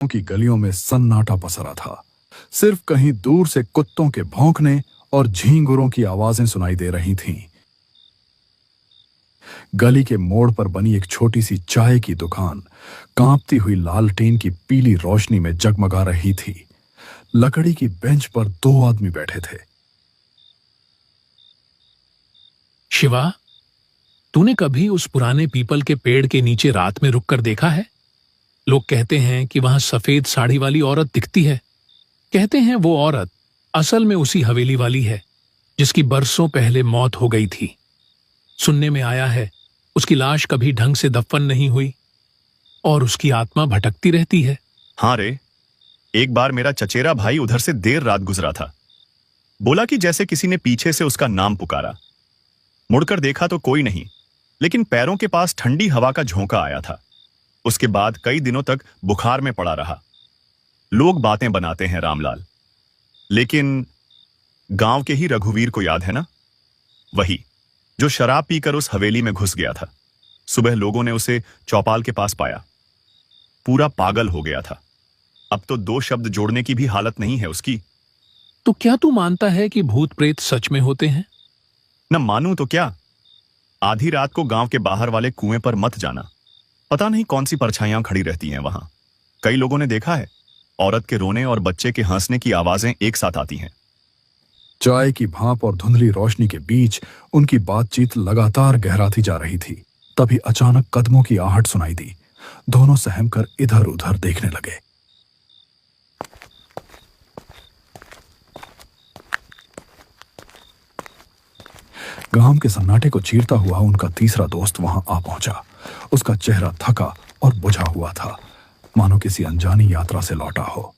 की गलियों में सन्नाटा पसरा था। सिर्फ कहीं दूर से कुत्तों के भौंकने और झींगुरों की आवाजें सुनाई दे रही थीं। गली के मोड़ पर बनी एक छोटी सी चाय की दुकान कांपती हुई लालटेन की पीली रोशनी में जगमगा रही थी। लकड़ी की बेंच पर 2 आदमी बैठे थे। शिवा, तूने कभी उस पुराने पीपल के पेड़ के नीचे रात में रुककर देखा है? लोग कहते हैं कि वहां सफेद साड़ी वाली औरत दिखती है। कहते हैं वो औरत असल में उसी हवेली वाली है जिसकी बरसों पहले मौत हो गई थी। सुनने में आया है उसकी लाश कभी ढंग से दफन नहीं हुई और उसकी आत्मा भटकती रहती है। हाँ रे, एक बार मेरा चचेरा भाई उधर से देर रात गुजरा था। बोला कि जैसे किसी ने पीछे से उसका नाम पुकारा। मुड़कर देखा तो कोई नहीं, लेकिन पैरों के पास ठंडी हवा का झोंका आया था। उसके बाद कई दिनों तक बुखार में पड़ा रहा। लोग बातें बनाते हैं रामलाल, लेकिन गांव के ही रघुवीर को याद है ना? वही जो शराब पीकर उस हवेली में घुस गया था। सुबह लोगों ने उसे चौपाल के पास पाया। पूरा पागल हो गया था। अब तो 2 शब्द जोड़ने की भी हालत नहीं है उसकी। तो क्या तू मानता है कि भूत प्रेत सच में होते हैं? न मानूं तो क्या। आधी रात को गांव के बाहर वाले कुएं पर मत जाना। पता नहीं कौन सी परछाइयां खड़ी रहती हैं वहां। कई लोगों ने देखा है, औरत के रोने और बच्चे के हंसने की आवाजें एक साथ आती हैं। चाय की भाप और धुंधली रोशनी के बीच उनकी बातचीत लगातार गहराती जा रही थी। तभी अचानक कदमों की आहट सुनाई दी। दोनों सहमकर इधर उधर देखने लगे। गांव के सन्नाटे को चीरता हुआ उनका तीसरा दोस्त वहां आ पहुंचा। उसका चेहरा थका और बुझा हुआ था, मानो किसी अनजानी यात्रा से लौटा हो।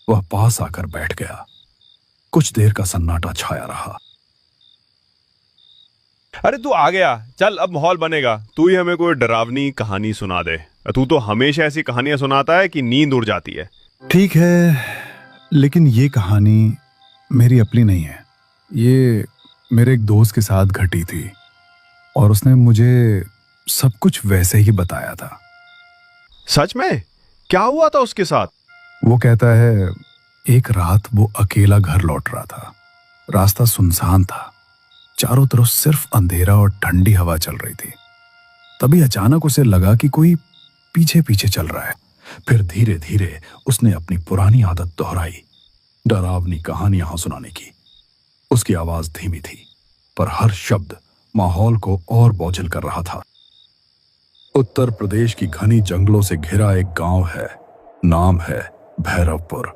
वह पास आकर बैठ गया। कुछ देर का सन्नाटा छाया रहा। अरे तू आ गया, चल अब माहौल बनेगा। तू ही हमें कोई डरावनी कहानी सुना दे। तू तो हमेशा ऐसी कहानियां सुनाता है कि नींद उड़ जाती है। ठीक है, लेकिन ये कहानी मेरी अपनी नहीं है। ये मेरे एक दोस्त के साथ घटी थी और उसने मुझे सब कुछ वैसे ही बताया था। सच में? क्या हुआ था उसके साथ? वो कहता है एक रात वो अकेला घर लौट रहा था। रास्ता सुनसान था, चारों तरफ सिर्फ अंधेरा और ठंडी हवा चल रही थी। तभी अचानक उसे लगा कि कोई पीछे पीछे चल रहा है। फिर धीरे धीरे उसने अपनी पुरानी आदत दोहराई, डरावनी कहानियां सुनाने की। उसकी आवाज धीमी थी, पर हर शब्द माहौल को और बोझिल कर रहा था। उत्तर प्रदेश की घनी जंगलों से घिरा एक गांव है। नाम है भैरवपुर।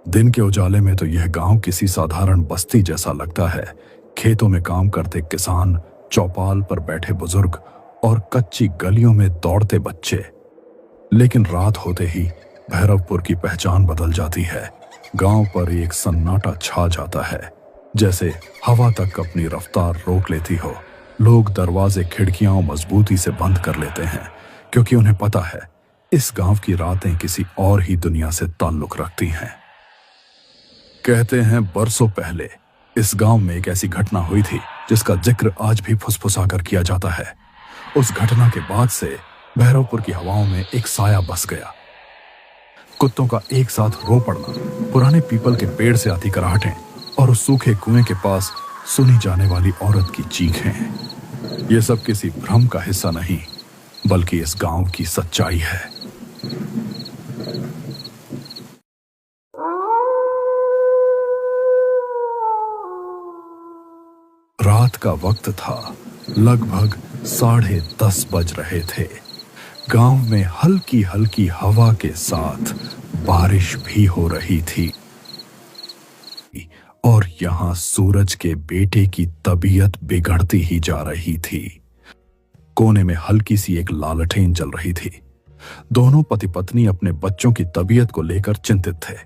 दिन के उजाले में तो यह गांव किसी साधारण बस्ती जैसा लगता है। खेतों में काम करते किसान, चौपाल पर बैठे बुजुर्ग और कच्ची गलियों में दौड़ते बच्चे। लेकिन रात होते ही भैरवपुर की पहचान बदल जाती है। गांव पर एक सन्नाटा छा जाता है, जैसे हवा तक अपनी रफ्तार रोक लेती हो। लोग दरवाजे खिड़कियां मजबूती से बंद कर लेते हैं, क्योंकि उन्हें पता है इस गांव की रातें किसी और ही दुनिया से ताल्लुक रखती हैं। कहते हैं बरसों पहले इस गांव में एक ऐसी घटना हुई थी जिसका जिक्र आज भी फुसफुसाकर किया जाता है। उस घटना के बाद से भैरवपुर की हवाओं में एक साया बस गया। कुत्तों का एक साथ रो पड़ना, पुराने पीपल के पेड़ से आती कराहटें और उस सूखे कुएं के पास सुनी जाने वाली औरत की चीखें, ये सब किसी भ्रम का हिस्सा नहीं, बल्कि इस गांव की सच्चाई है। रात का वक्त था, लगभग 10:30 बज रहे थे। गांव में हल्की हल्की हवा के साथ बारिश भी हो रही थी और यहां सूरज के बेटे की तबीयत बिगड़ती ही जा रही थी। कोने में हल्की सी एक लालटेन जल रही थी। दोनों पति पत्नी अपने बच्चों की तबीयत को लेकर चिंतित थे।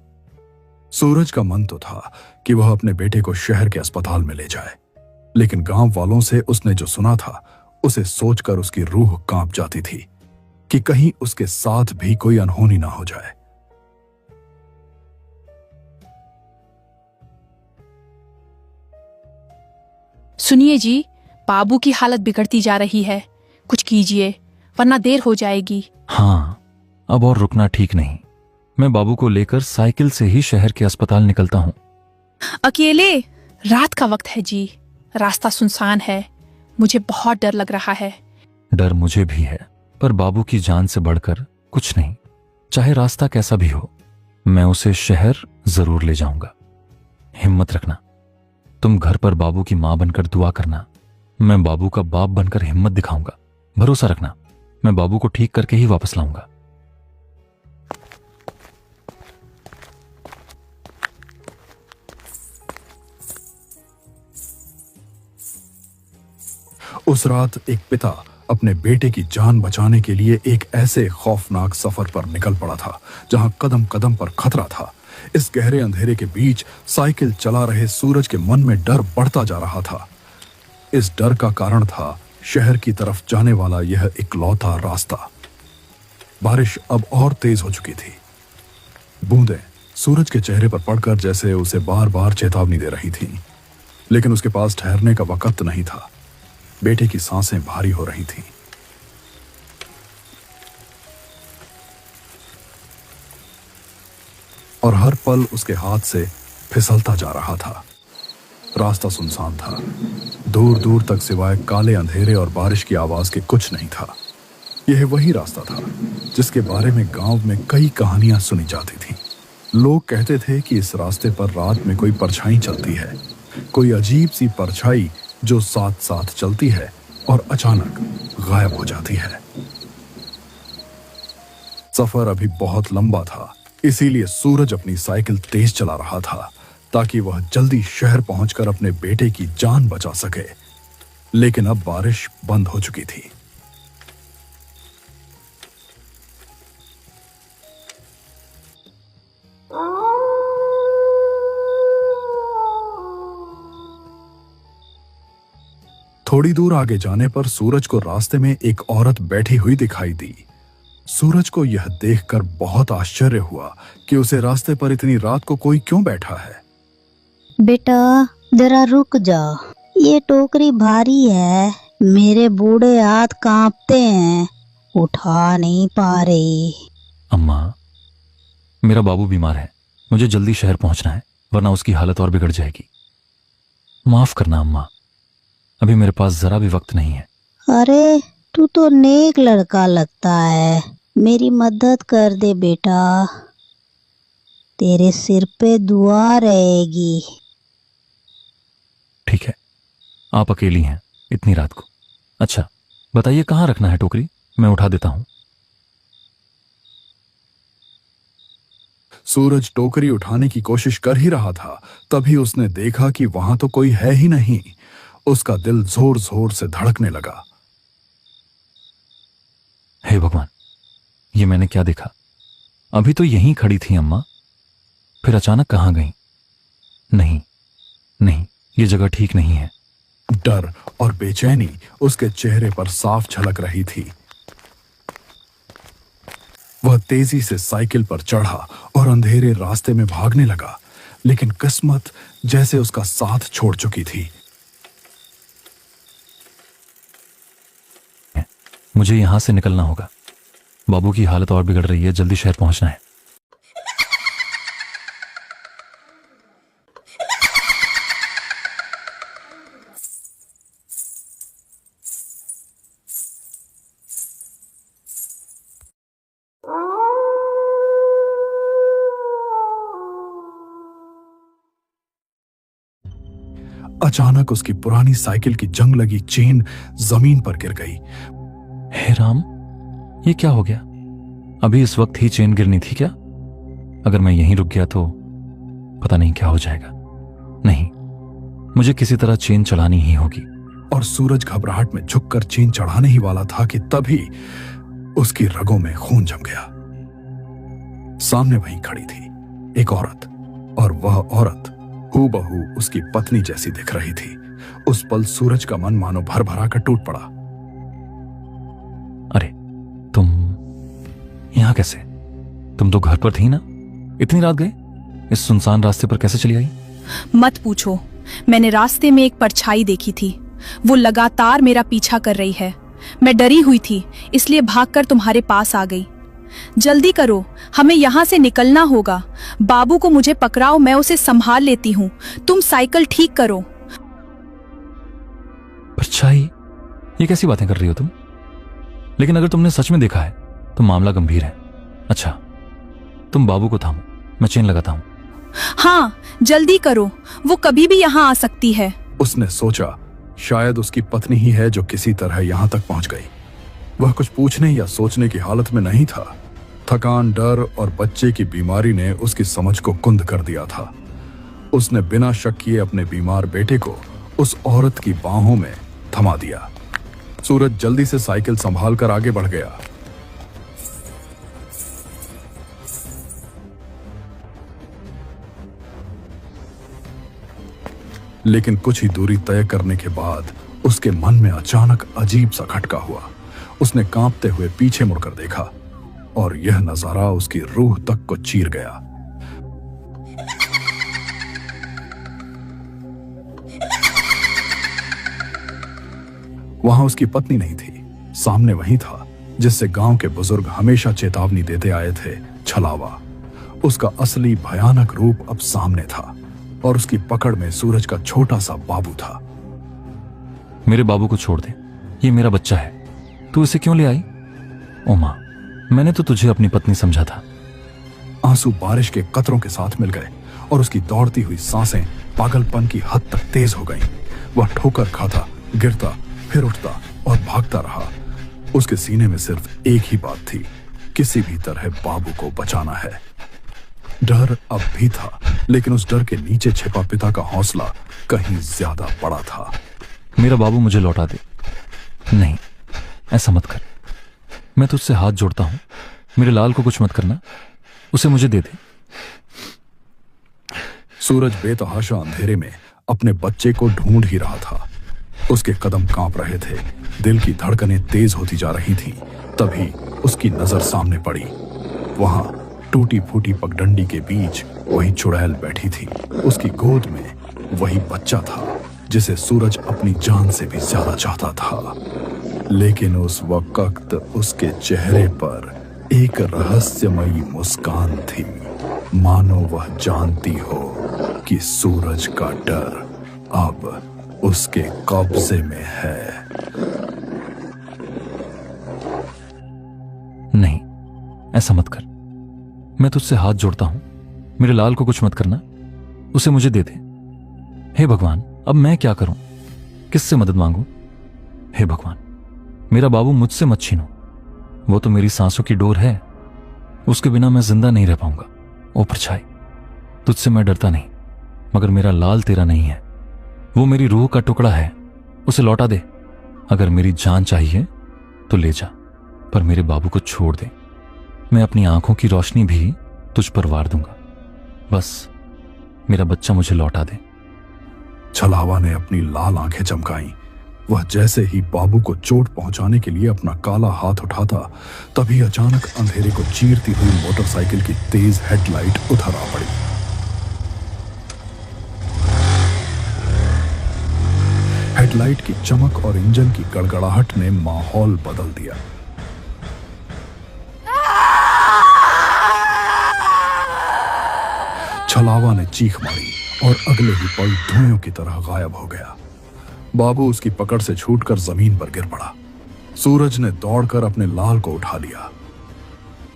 सूरज का मन तो था कि वह अपने बेटे को शहर के अस्पताल में ले जाए, लेकिन गांव वालों से उसने जो सुना था उसे सोचकर उसकी रूह कांप जाती थी कि कहीं उसके साथ भी कोई अनहोनी ना हो जाए। सुनिए जी, बाबू की हालत बिगड़ती जा रही है। कुछ कीजिए, वरना देर हो जाएगी। हाँ, अब और रुकना ठीक नहीं। मैं बाबू को लेकर साइकिल से ही शहर के अस्पताल निकलता हूँ। अकेले? रात का वक्त है जी, रास्ता सुनसान है, मुझे बहुत डर लग रहा है। डर मुझे भी है, पर बाबू की जान से बढ़कर कुछ नहीं। चाहे रास्ता कैसा भी हो, मैं उसे शहर जरूर ले जाऊंगा। हिम्मत रखना। तुम घर पर बाबू की मां बनकर दुआ करना। मैं बाबू का बाप बनकर हिम्मत दिखाऊंगा। भरोसा रखना, मैं बाबू को ठीक करके ही वापस लाऊंगा। उस रात एक पिता अपने बेटे की जान बचाने के लिए एक ऐसे खौफनाक सफर पर निकल पड़ा था जहां कदम कदम पर खतरा था। इस गहरे अंधेरे के बीच साइकिल चला रहे सूरज के मन में डर बढ़ता जा रहा था। इस डर का कारण था शहर की तरफ जाने वाला यह इकलौता रास्ता। बारिश अब और तेज हो चुकी थी। बूंदें सूरज के चेहरे पर पड़कर जैसे उसे बार बार चेतावनी दे रही थीं, लेकिन उसके पास ठहरने का वक्त नहीं था। बेटे की सांसें भारी हो रही थीं। और हर पल उसके हाथ से फिसलता जा रहा था। रास्ता सुनसान था। दूर दूर तक सिवाय काले अंधेरे और बारिश की आवाज के कुछ नहीं था। यह वही रास्ता था जिसके बारे में गांव में कई कहानियां सुनी जाती थीं। लोग कहते थे कि इस रास्ते पर रात में कोई परछाई चलती है, कोई अजीब सी परछाई जो साथ साथ चलती है और अचानक गायब हो जाती है। सफर अभी बहुत लंबा था, इसीलिए सूरज अपनी साइकिल तेज चला रहा था ताकि वह जल्दी शहर पहुंचकर अपने बेटे की जान बचा सके। लेकिन अब बारिश बंद हो चुकी थी। थोड़ी दूर आगे जाने पर सूरज को रास्ते में एक औरत बैठी हुई दिखाई दी। सूरज को यह देखकर बहुत आश्चर्य हुआ कि उसे रास्ते पर इतनी रात को कोई क्यों बैठा है। बेटा जरा रुक जा, ये टोकरी भारी है, मेरे बूढ़े हाथ कांपते हैं, उठा नहीं पा रही। अम्मा, मेरा बाबू बीमार है, मुझे जल्दी शहर पहुंचना है, वरना उसकी हालत और बिगड़ जाएगी। माफ करना अम्मा, अभी मेरे पास जरा भी वक्त नहीं है। अरे तू तो नेक लड़का लगता है, मेरी मदद कर दे बेटा, तेरे सिर पे दुआ रहेगी। ठीक है, आप अकेली हैं इतनी रात को। अच्छा बताइए कहाँ रखना है टोकरी, मैं उठा देता हूं। सूरज टोकरी उठाने की कोशिश कर ही रहा था, तभी उसने देखा कि वहां तो कोई है ही नहीं। उसका दिल जोर जोर से धड़कने लगा। हे भगवान, ये मैंने क्या देखा? अभी तो यहीं खड़ी थी अम्मा, फिर अचानक कहां गई? नहीं नहीं, ये जगह ठीक नहीं है। डर और बेचैनी उसके चेहरे पर साफ झलक रही थी। वह तेजी से साइकिल पर चढ़ा और अंधेरे रास्ते में भागने लगा, लेकिन किस्मत जैसे उसका साथ छोड़ चुकी थी। मुझे यहां से निकलना होगा, बाबू की हालत और बिगड़ रही है, जल्दी शहर पहुंचना है। अचानक उसकी पुरानी साइकिल की जंग लगी चेन जमीन पर गिर गई। हे राम, ये क्या हो गया? अभी इस वक्त ही चेन गिरनी थी क्या? अगर मैं यहीं रुक गया तो पता नहीं क्या हो जाएगा। नहीं, मुझे किसी तरह चेन चलानी ही होगी। और सूरज घबराहट में झुककर चेन चढ़ाने ही वाला था कि तभी उसकी रगों में खून जम गया। सामने वहीं खड़ी थी एक औरत, और वह औरत हूबहू उसकी पत्नी जैसी दिख रही थी। उस पल सूरज का मन मानो भर भरा कर टूट पड़ा। अरे तुम यहां कैसे? तुम तो घर पर थी ना, इतनी रात गए इस सुनसान रास्ते पर कैसे चली आई? मत पूछो, मैंने रास्ते में एक परछाई देखी थी, वो लगातार मेरा पीछा कर रही है। मैं डरी हुई थी, इसलिए भागकर तुम्हारे पास आ गई। जल्दी करो, हमें यहाँ से निकलना होगा। बाबू को मुझे पकड़ाओ, मैं उसे संभाल लेती हूँ। तुम साइकिल ठीक करो। परछाई, ये कैसी बातें कर रही हो तुम? लेकिन अगर तुमने सच में देखा है तो मामला गंभीर है। अच्छा, तुम बाबू को थामो, मैं चेन लगाता हूं। हाँ, जल्दी करो, वो कभी भी यहाँ आ सकती है। उसने सोचा शायद उसकी पत्नी ही है जो किसी तरह यहां तक पहुंच गई। वह कुछ पूछने या सोचने की हालत में नहीं था। थकान, डर और बच्चे की बीमारी ने उसकी समझ को कुंद कर दिया था। उसने बिना शक किए अपने बीमार बेटे को उस औरत की बाहों में थमा दिया। सूरज जल्दी से साइकिल संभाल कर आगे बढ़ गया। लेकिन कुछ ही दूरी तय करने के बाद उसके मन में अचानक अजीब सा खटका हुआ। उसने कांपते हुए पीछे मुड़कर देखा और यह नजारा उसकी रूह तक को चीर गया। वहां उसकी पत्नी नहीं थी, सामने वही था जिससे गांव के बुजुर्ग हमेशा चेतावनी देते आए थे, छलावा। उसका असली भयानक रूप अब सामने था और उसकी पकड़ में सूरज का छोटा सा बाबू था। मेरे बाबू को छोड़ दे, ये मेरा बच्चा है, तू इसे क्यों ले आई? ओ मां, मैंने तो तुझे अपनी पत्नी समझा था। आंसू बारिश के कतरों के साथ मिल गए और उसकी दौड़ती हुई सांसें पागलपन की हद तक तेज हो गईं। वह ठोकर खाता, गिरता, फिर उठता और भागता रहा। उसके सीने में सिर्फ एक ही बात थी, किसी भी तरह बाबू को बचाना है। डर अब भी था, लेकिन उस डर के नीचे छिपा पिता का हौसला कहीं ज्यादा बड़ा था। मेरा बाबू मुझे लौटा दे। नहीं, ऐसा मत कर, मैं तुझसे हाथ जोड़ता हूं। मेरे लाल को कुछ मत करना, उसे मुझे दे दे। सूरज बेतहाशा अंधेरे में अपने बच्चे को ढूंढ ही रहा था। उसके कदम कांप रहे थे, दिल की धड़कनें तेज होती जा रही थीं। तभी उसकी नजर सामने पड़ी। वहां टूटी फूटी पगडंडी के बीच वही चुड़ैल बैठी थी। उसकी गोद में वही बच्चा था जिसे सूरज अपनी जान से भी ज्यादा चाहता था। लेकिन उस वक्त उसके चेहरे पर एक रहस्यमयी मुस्कान थी, मानो वह जानती हो कि सूरज का डर अब उसके कब्जे में है। नहीं, ऐसा मत कर, मैं तुझसे हाथ जोड़ता हूं। मेरे लाल को कुछ मत करना, उसे मुझे दे दे। हे भगवान, अब मैं क्या करूं? किससे मदद मांगूं? हे भगवान, मेरा बाबू मुझसे मत छीनो। वो तो मेरी सांसों की डोर है, उसके बिना मैं जिंदा नहीं रह पाऊंगा। ओ परछाई, तुझसे मैं डरता नहीं, मगर मेरा लाल तेरा नहीं है। वो मेरी रूह का टुकड़ा है, उसे लौटा दे। अगर मेरी जान चाहिए तो ले जा, पर मेरे बाबू को छोड़ दे। मैं अपनी आंखों की रोशनी भी तुझ पर वार दूंगा। बस मेरा बच्चा मुझे लौटा दे। छलावा ने अपनी लाल आंखें चमकाईं। वह जैसे ही बाबू को चोट पहुंचाने के लिए अपना काला हाथ उठाता, तभी अचानक अंधेरे को चीरती हुई मोटरसाइकिल की तेज हेडलाइट उधर आ पड़ी। हेडलाइट की चमक और इंजन की गड़गड़ाहट ने माहौल बदल दिया। छलावा ने चीख मारी और अगले ही पल धुएं की तरह गायब हो गया। बाबू उसकी पकड़ से छूटकर जमीन पर गिर पड़ा। सूरज ने दौड़कर अपने लाल को उठा लिया,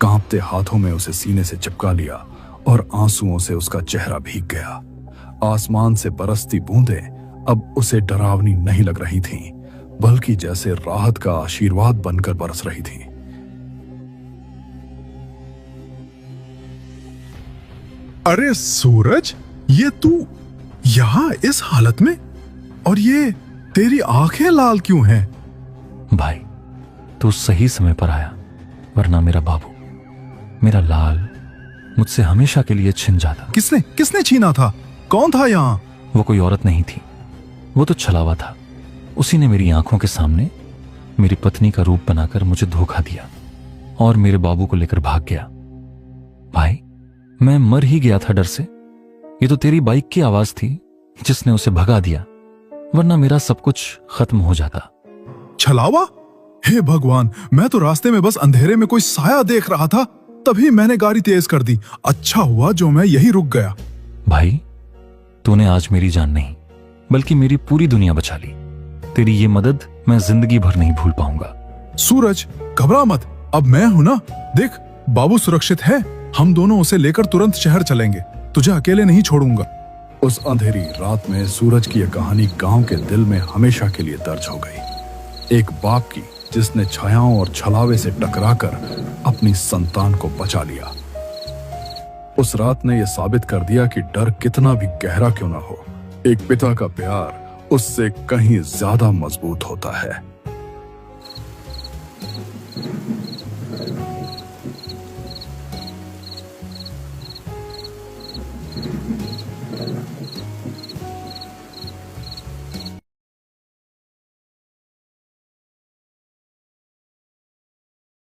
कांपते हाथों में उसे सीने से चिपका लिया और आंसुओं से उसका चेहरा भीग गया। आसमान से बरसती बूंदें अब उसे डरावनी नहीं लग रही थीं, बल्कि जैसे राहत का आशीर्वाद बनकर बरस रही थीं। अरे सूरज, ये तू यहां इस हालत में? और ये तेरी आंखें लाल क्यों हैं? भाई, तू सही समय पर आया, वरना मेरा बाबू, मेरा लाल मुझसे हमेशा के लिए छिन जाता। किसने छीना था? कौन था यहां? वो कोई औरत नहीं थी, वो तो छलावा था। उसी ने मेरी आंखों के सामने मेरी पत्नी का रूप बनाकर मुझे धोखा दिया और मेरे बाबू को लेकर भाग गया। भाई, मैं मर ही गया था डर से। ये तो तेरी बाइक की आवाज थी जिसने उसे भगा दिया, वरना मेरा सब कुछ खत्म हो जाता। छलावा? हे भगवान, मैं तो रास्ते में बस अंधेरे में कोई साया देख रहा था। तभी मैंने गाड़ी तेज कर दी। अच्छा हुआ जो मैं यही रुक गया। भाई, तूने आज मेरी जान नहीं बल्कि मेरी पूरी दुनिया बचा ली। तेरी ये मदद मैं जिंदगी भर नहीं भूल पाऊंगा। सूरज, घबरा मत, अब मैं हूं ना। देख, बाबू सुरक्षित है। हम दोनों उसे लेकर तुरंत शहर चलेंगे। तुझे अकेले नहीं छोड़ूंगा। उस अंधेरी रात में सूरज की यह कहानी गांव के दिल में हमेशा के लिए दर्ज हो गई। एक बाप की जिसने छायाओं और छलावे से टकराकर अपनी संतान को बचा लिया। उस रात ने यह साबित कर दिया कि डर कितना भी गहरा क्यों ना हो, एक पिता का प्यार उससे कहीं ज्यादा मजबूत होता है।